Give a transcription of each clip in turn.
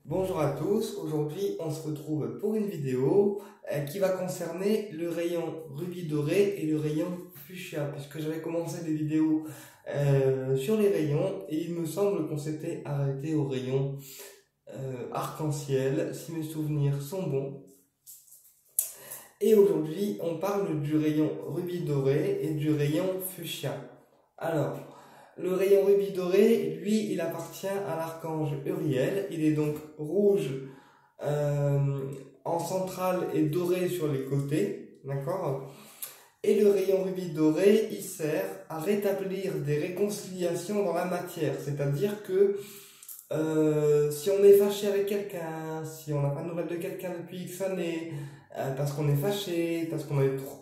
Bonjour à tous, aujourd'hui on se retrouve pour une vidéo qui va concerner le rayon rubis doré et le rayon fuchsia, puisque j'avais commencé des vidéos sur les rayons et il me semble qu'on s'était arrêté au rayon arc-en-ciel, si mes souvenirs sont bons. Et aujourd'hui on parle du rayon rubis doré et du rayon fuchsia. Alors, le rayon rubis doré, lui, il appartient à l'archange Uriel. Il est donc rouge en centrale et doré sur les côtés, d'accord? Et le rayon rubis doré, il sert à rétablir des réconciliations dans la matière. C'est-à-dire que si on est fâché avec quelqu'un, si on n'a pas de nouvelles de quelqu'un depuis X années, parce qu'on est fâché, parce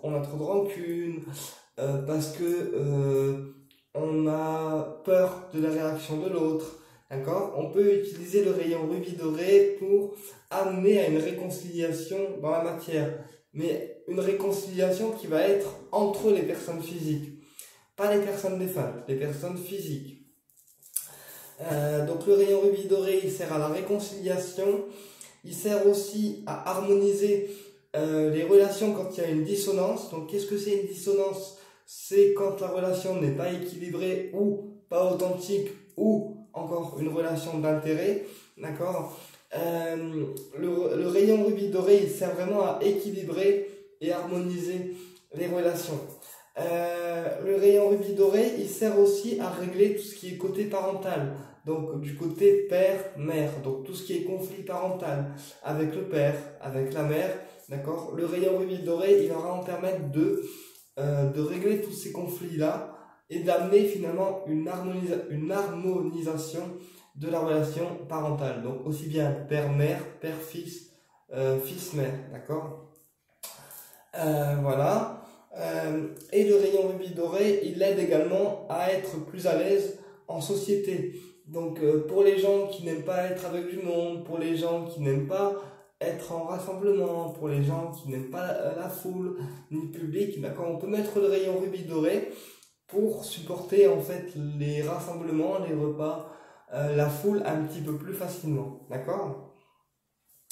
on a trop de rancune, parce que on a peur de la réaction de l'autre, d'accord? On peut utiliser le rayon rubis doré pour amener à une réconciliation dans la matière, mais une réconciliation qui va être entre les personnes physiques, pas les personnes défuntes, les personnes physiques. Donc le rayon rubis doré, il sert à la réconciliation, il sert aussi à harmoniser les relations quand il y a une dissonance. Donc qu'est-ce que c'est une dissonance? C'est quand la relation n'est pas équilibrée ou pas authentique ou encore une relation d'intérêt, d'accord? Le rayon rubis doré, il sert vraiment à équilibrer et harmoniser les relations. Le rayon rubis doré, il sert aussi à régler tout ce qui est côté parental, donc du côté père-mère, donc tout ce qui est conflit parental avec le père, avec la mère, d'accord? Le rayon rubis doré, il va vraiment permettre de régler tous ces conflits-là et d'amener finalement une harmonisation de la relation parentale. Donc aussi bien père-mère, père-fils, fils-mère, d'accord? Voilà. Et le rayon rubis doré, il aide également à être plus à l'aise en société. Donc pour les gens qui n'aiment pas être avec du monde, pour les gens qui n'aiment pas être en rassemblement, pour les gens qui n'aiment pas la foule ni le public, d'accord, on peut mettre le rayon rubis doré pour supporter en fait les rassemblements, les repas, la foule un petit peu plus facilement, d'accord?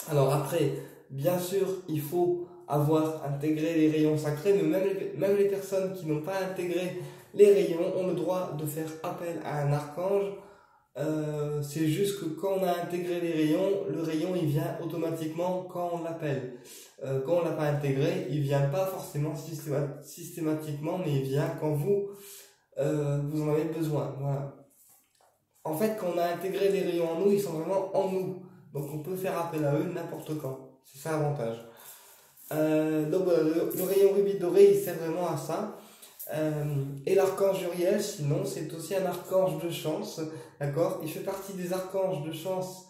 Alors après, bien sûr, il faut avoir intégré les rayons sacrés, mais même les personnes qui n'ont pas intégré les rayons ont le droit de faire appel à un archange. C'est juste que quand on a intégré les rayons, le rayon il vient automatiquement quand on l'appelle. Quand on l'a pas intégré, il vient pas forcément systématiquement, mais il vient quand vous en avez besoin. Voilà. En fait, quand on a intégré les rayons en nous, ils sont vraiment en nous. Donc on peut faire appel à eux n'importe quand. C'est ça l'avantage. Donc voilà, le rayon rubis doré, il sert vraiment à ça. Et l'archange Uriel, sinon, c'est aussi un archange de chance, d'accord? Il fait partie des archanges de chance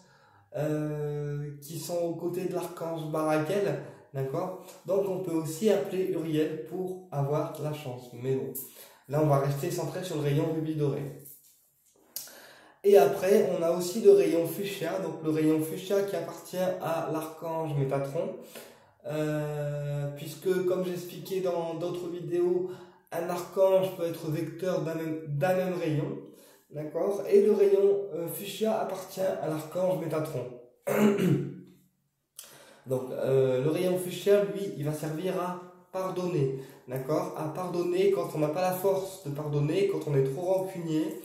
qui sont aux côtés de l'archange Barakel, d'accord? Donc on peut aussi appeler Uriel pour avoir la chance. Mais bon, là on va rester centré sur le rayon rubis doré. Et après, on a aussi le rayon fuchsia, donc le rayon fuchsia qui appartient à l'archange Métatron. Puisque comme j'expliquais dans d'autres vidéos, un archange peut être vecteur d'un même rayon, d'accord? Et le rayon fuchsia appartient à l'archange Métatron. Donc le rayon fuchsia, lui, il va servir à pardonner, d'accord? À pardonner quand on n'a pas la force de pardonner, quand on est trop rancunier,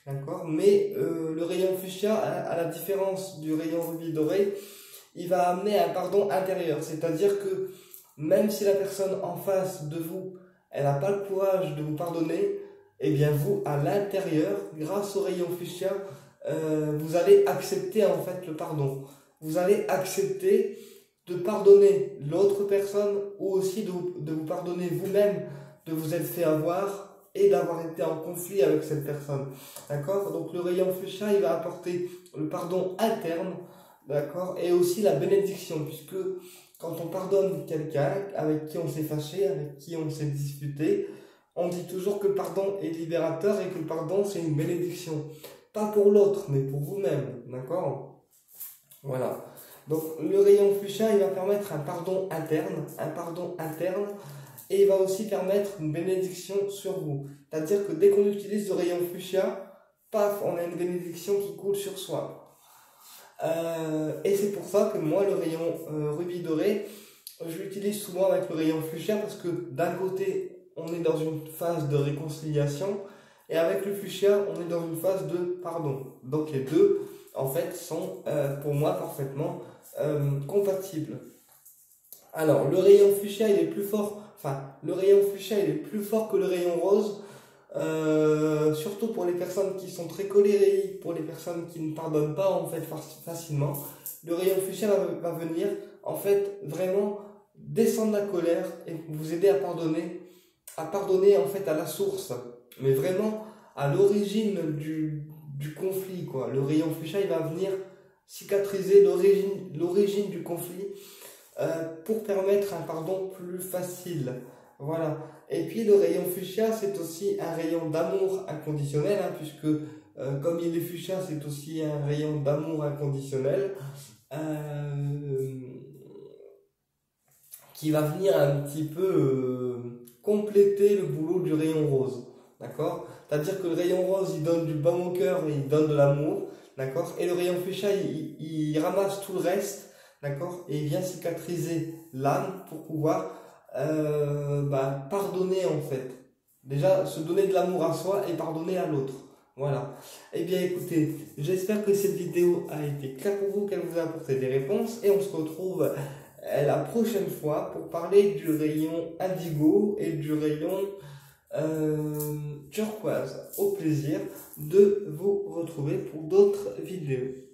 d'accord? Mais le rayon fuchsia, à la différence du rayon rubis doré, il va amener un pardon intérieur. C'est-à-dire que même si la personne en face de vous, elle n'a pas le courage de vous pardonner, eh bien vous, à l'intérieur, grâce au rayon fuchsia, vous allez accepter en fait le pardon. Vous allez accepter de pardonner l'autre personne ou aussi de vous pardonner vous-même, de vous être fait avoir et d'avoir été en conflit avec cette personne. D'accord? Donc le rayon fuchsia, il va apporter le pardon interne, d'accord? Et aussi la bénédiction, puisque quand on pardonne quelqu'un avec qui on s'est fâché, avec qui on s'est disputé, on dit toujours que le pardon est libérateur et que le pardon c'est une bénédiction. Pas pour l'autre, mais pour vous-même, d'accord? Voilà. Donc le rayon fuchsia, il va permettre un pardon interne, et il va aussi permettre une bénédiction sur vous. C'est-à-dire que dès qu'on utilise le rayon fuchsia, paf, on a une bénédiction qui coule sur soi. Et c'est pour ça que moi, le rayon rubis doré, je l'utilise souvent avec le rayon fuchsia parce que d'un côté, on est dans une phase de réconciliation et avec le fuchsia, on est dans une phase de pardon. Donc les deux, en fait, sont pour moi parfaitement compatibles. Alors, le rayon fuchsia, il est plus fort, le rayon fuchsia, il est plus fort que le rayon rose. Surtout pour les personnes qui sont très colériques, pour les personnes qui ne pardonnent pas en fait facilement, le rayon fuchsia va venir en fait vraiment descendre la colère et vous aider à pardonner en fait à la source, mais vraiment à l'origine du conflit quoi. Le rayon fuchsia il va venir cicatriser l'origine du conflit pour permettre un pardon plus facile. Voilà. Et puis le rayon fuchsia, c'est aussi un rayon d'amour inconditionnel, hein, puisque comme il est fuchsia, c'est aussi un rayon d'amour inconditionnel qui va venir un petit peu compléter le boulot du rayon rose. D'accord? C'est-à-dire que le rayon rose, il donne du baume au cœur et il donne de l'amour. D'accord? Et le rayon fuchsia, il ramasse tout le reste. D'accord? Et il vient cicatriser l'âme pour pouvoir pardonner en fait. Déjà, se donner de l'amour à soi et pardonner à l'autre. Voilà. Eh bien écoutez, j'espère que cette vidéo a été claire pour vous, qu'elle vous a apporté des réponses et on se retrouve la prochaine fois pour parler du rayon indigo et du rayon turquoise. Au plaisir de vous retrouver pour d'autres vidéos.